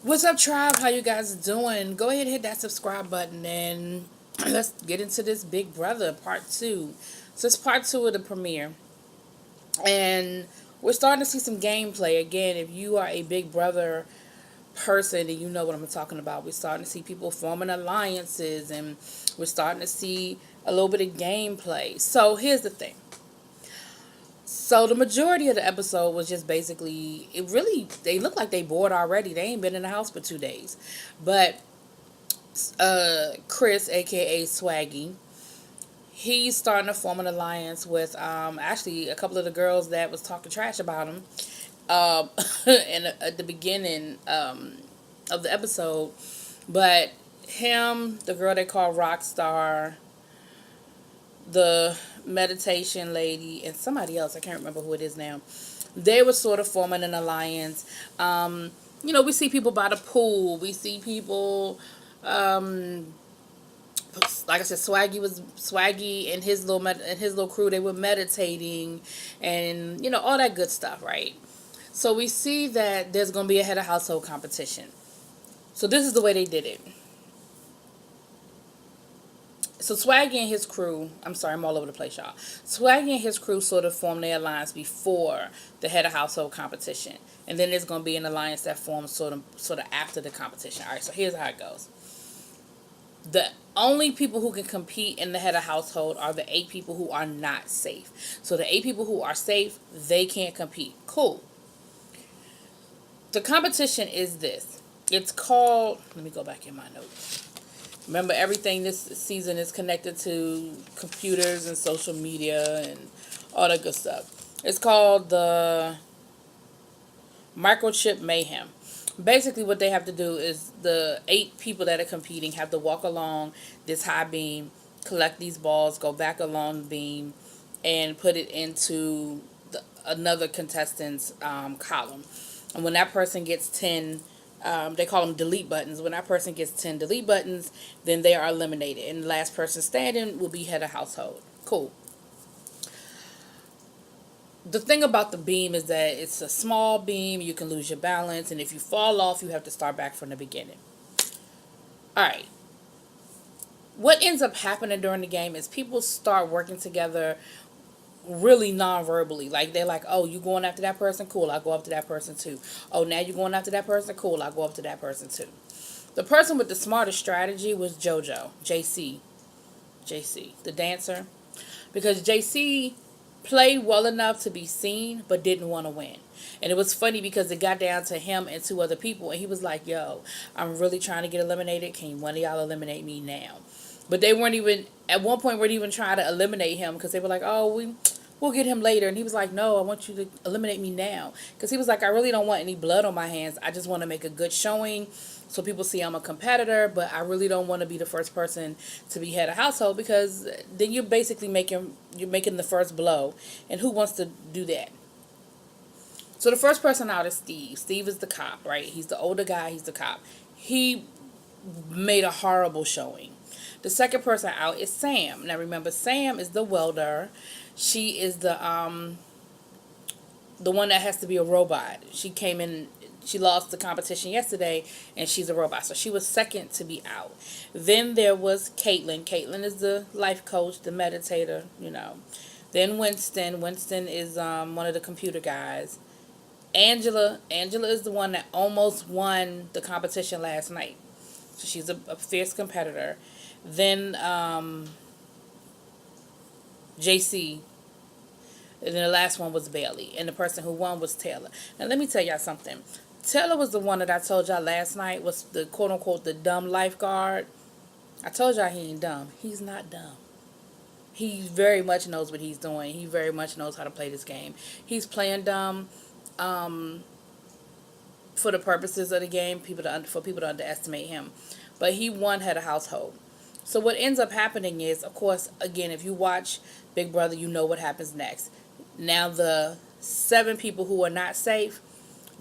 What's up, tribe? How you guys doing? Go ahead and hit that subscribe button and let's get into this Big Brother part two. So it's part two of the premiere, and we're starting to see some gameplay again. If you are a Big Brother person and you know what I'm talking about, we're starting to see people forming alliances, and we're starting to see a little bit of gameplay. So here's the thing. So the majority of the episode was just basically, it really, they look like they bored already. They ain't been in the house for 2 days. But Chris, aka Swaggy, he's starting to form an alliance with actually a couple of the girls that was talking trash about him in at the beginning of the episode. But him, the girl they call Rockstar, the meditation lady, and somebody else, I can't remember who it is now, they were sort of forming an alliance. We see people by the pool. We see people, like I said, Swaggy and his little crew. They were meditating, and all that good stuff, right? So we see that there's gonna be a head of household competition. So this is the way they did it. So Swaggy and his crew, I'm sorry, I'm all over the place, y'all. Swaggy and his crew sort of formed their alliance before the head of household competition. And then there's going to be an alliance that forms sort of after the competition. All right, so here's how it goes. The only people who can compete in the head of household are the 8 people who are not safe. So the 8 people who are safe, they can't compete. Cool. The competition is this. It's called, let me go back in my notes. Remember, everything this season is connected to computers and social media and all that good stuff. It's called the Microchip Mayhem. Basically, what they have to do is the 8 people that are competing have to walk along this high beam, collect these balls, go back along the beam, and put it into another contestant's column. And when that person gets 10, they call them delete buttons. When that person gets 10 delete buttons, then they are eliminated. And the last person standing will be head of household. Cool. The thing about the beam is that it's a small beam. You can lose your balance. And if you fall off, you have to start back from the beginning. Alright. What ends up happening during the game is people start working together really non-verbally. Like, they're like, oh, you going after that person? Cool, I'll go after that person too. Oh, now you going after that person? Cool, I'll go after that person too. The person with the smartest strategy was JC, the dancer. Because JC played well enough to be seen, but didn't want to win. And it was funny because it got down to him and 2 other people, and he was like, yo, I'm really trying to get eliminated. Can one of y'all eliminate me now? But they weren't even, at one point, weren't even trying to eliminate him because they were like, oh, we'll get him later. And he was like, no, I want you to eliminate me now. Because he was like, I really don't want any blood on my hands. I just want to make a good showing so people see I'm a competitor, but I really don't want to be the first person to be head of household, because then you're basically making the first blow. And who wants to do that? So the first person out is Steve. Steve is the cop, right? He's the older guy. He's the cop. He made a horrible showing. The second person out is Sam. Now remember, Sam is the welder. She is the one that has to be a robot. She came in, she lost the competition yesterday, and she's a robot. So she was second to be out. Then there was Caitlin. Caitlin is the life coach, the meditator, Then Winston. Winston is one of the computer guys. Angela is the one that almost won the competition last night. So she's a fierce competitor. Then JC. And then the last one was Bailey. And the person who won was Taylor. Now let me tell y'all something. Taylor was the one that I told y'all last night was the quote unquote the dumb lifeguard. I told y'all he ain't dumb. He's not dumb. He very much knows what he's doing. He very much knows how to play this game. He's playing dumb for the purposes of the game, for people to underestimate him. But he won head of household. So what ends up happening is, of course, again, if you watch Big Brother, you know what happens next. Now the 7 people who are not safe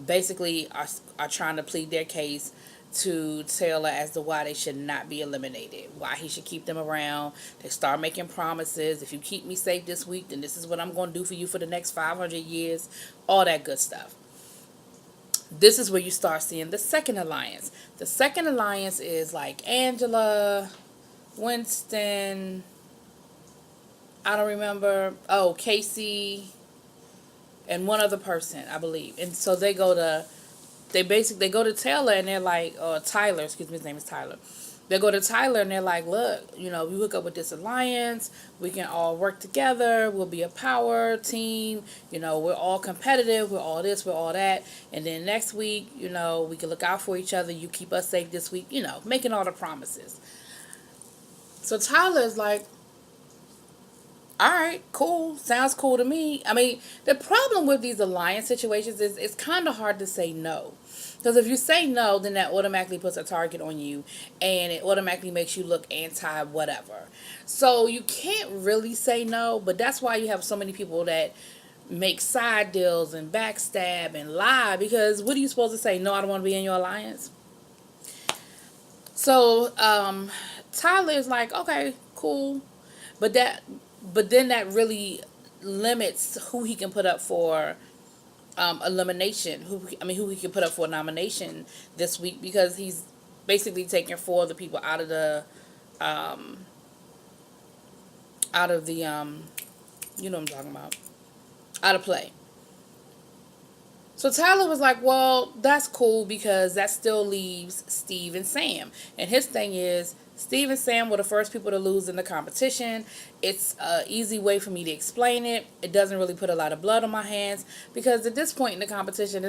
basically are trying to plead their case to Taylor as to why they should not be eliminated, why he should keep them around. They start making promises. If you keep me safe this week, then this is what I'm going to do for you for the next 500 years, all that good stuff. This is where you start seeing the second alliance. The second alliance is like Angela, Winston, I don't remember. Oh, Casey, and one other person, I believe. And so they go to Taylor and they're like, or Tyler, excuse me, his name is Tyler. They go to Tyler and they're like, look, we hook up with this alliance. We can all work together. We'll be a power team. We're all competitive. We're all this, we're all that. And then next week, we can look out for each other. You keep us safe this week, making all the promises. So Tyler is like, all right, cool. Sounds cool to me. I mean, the problem with these alliance situations is it's kind of hard to say no. Because if you say no, then that automatically puts a target on you and it automatically makes you look anti whatever. So you can't really say no, but that's why you have so many people that make side deals and backstab and lie, because what are you supposed to say? No, I don't want to be in your alliance. So Tyler is like, okay, cool. But then that really limits who he can put up for elimination. Who he can put up for a nomination this week, because he's basically taking 4 of the people out of the you know what I'm talking about, out of play. So Tyler was like, well, that's cool, because that still leaves Steve and Sam. And his thing is, Steve and Sam were the first people to lose in the competition. It's an easy way for me to explain it. It doesn't really put a lot of blood on my hands, because at this point in the competition,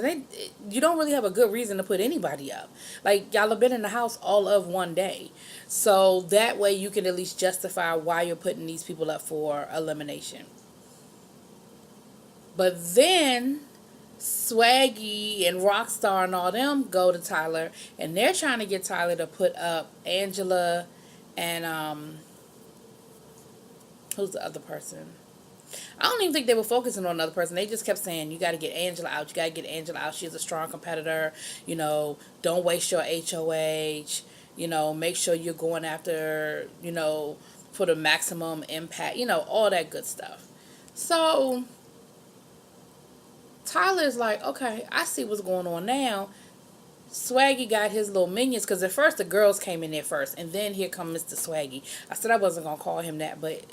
you don't really have a good reason to put anybody up. Like, y'all have been in the house all of one day. So that way you can at least justify why you're putting these people up for elimination. But then Swaggy and Rockstar and all them go to Tyler, and they're trying to get Tyler to put up Angela and who's the other person? I don't even think they were focusing on another person. They just kept saying, you got to get Angela out. You got to get Angela out. She's a strong competitor. Don't waste your HOH. Make sure you're going after, for the maximum impact. All that good stuff. So Tyler's like, okay, I see what's going on now. Swaggy got his little minions, because at first the girls came in there first, and then here come Mr. Swaggy. I said I wasn't going to call him that, but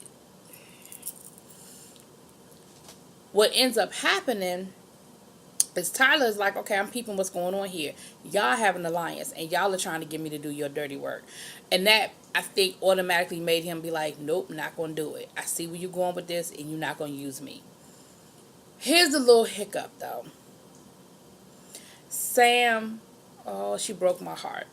what ends up happening is Tyler's like, okay, I'm peeping what's going on here. Y'all have an alliance, and y'all are trying to get me to do your dirty work. And that, I think, automatically made him be like, nope, not going to do it. I see where you're going with this, and you're not going to use me. Here's the little hiccup, though. Sam, oh, she broke my heart.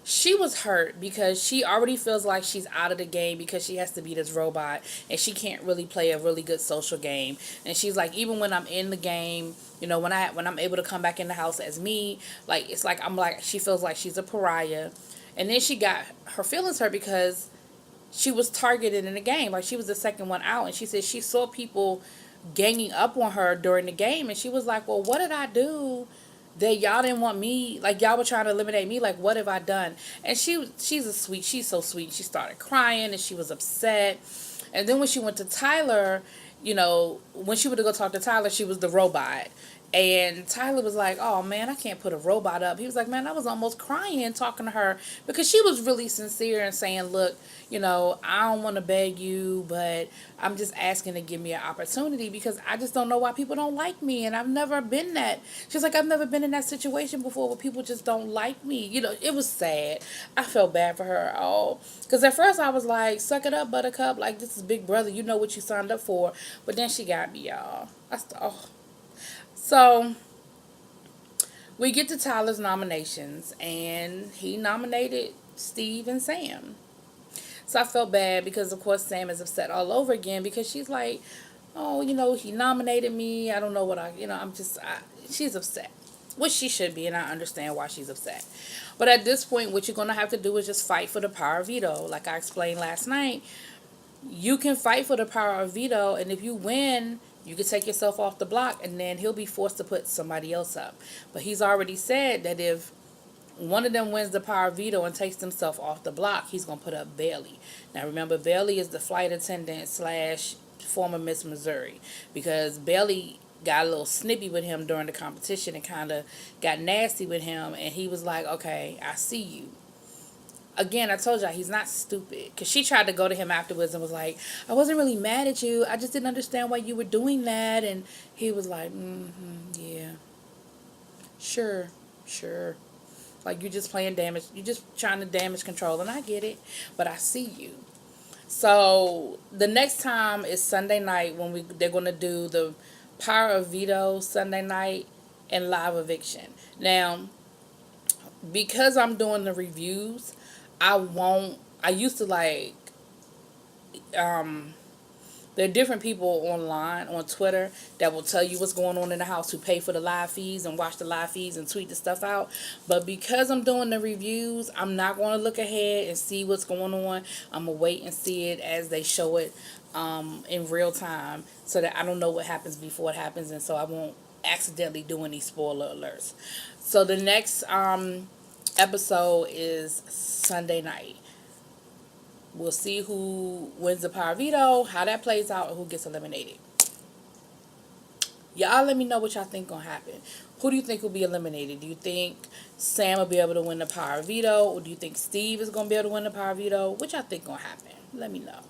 She was hurt because she already feels like she's out of the game, because she has to be this robot, and she can't really play a really good social game. And she's like, even when I'm in the game, when I'm able to come back in the house as me, like, it's like she feels like she's a pariah. And then she got her feelings hurt because she was targeted in the game. Like, she was the second one out, and she said she saw people ganging up on her during the game, and she was like, well, what did I do that y'all didn't want me? Like, y'all were trying to eliminate me. Like, what have I done? And she's so sweet. She started crying, and she was upset. And then when she went to Tyler, when she went to go talk to Tyler, she was the robot. And Tyler was like, oh, man, I can't put a robot up. He was like, man, I was almost crying talking to her, because she was really sincere and saying, look, I don't want to beg you, but I'm just asking to give me an opportunity, because I just don't know why people don't like me. And I've never been that. She's like, I've never been in that situation before where people just don't like me. It was sad. I felt bad for her. Oh, because at first I was like, suck it up, buttercup. Like, this is Big Brother. You know what you signed up for. But then she got me, y'all. So we get to Tyler's nominations, and he nominated Steve and Sam. So I felt bad, because of course Sam is upset all over again, because she's like, oh, he nominated me. I don't know what she's upset. Which she should be, and I understand why she's upset. But at this point, what you're going to have to do is just fight for the power of veto. Like I explained last night, you can fight for the power of veto, and if you win, you can take yourself off the block, and then he'll be forced to put somebody else up. But he's already said that if one of them wins the power of veto and takes himself off the block, he's going to put up Bailey. Now remember, Bailey is the flight attendant / former Miss Missouri, because Bailey got a little snippy with him during the competition and kind of got nasty with him, and he was like, okay, I see you. Again, I told y'all he's not stupid, because she tried to go to him afterwards and was like, I wasn't really mad at you, I just didn't understand why you were doing that. And he was like, yeah, sure, sure. Like, you're just playing damage, you're just trying to damage control, and I get it, but I see you. So the next time is Sunday night, when they're going to do the Power of Veto Sunday night and live eviction. Now, because I'm doing the reviews, I used to like, there are different people online on Twitter that will tell you what's going on in the house, who pay for the live feeds and watch the live feeds and tweet the stuff out. But because I'm doing the reviews, I'm not going to look ahead and see what's going on. I'm going to wait and see it as they show it in real time, so that I don't know what happens before it happens, and so I won't accidentally do any spoiler alerts. So the next episode is Sunday night. We'll see who wins the power veto, how that plays out, and who gets eliminated. Y'all let me know what y'all think gonna happen. Who do you think will be eliminated? Do you think Sam will be able to win the power veto, or do you think Steve is gonna be able to win the power veto? What y'all think gonna happen? Let me know.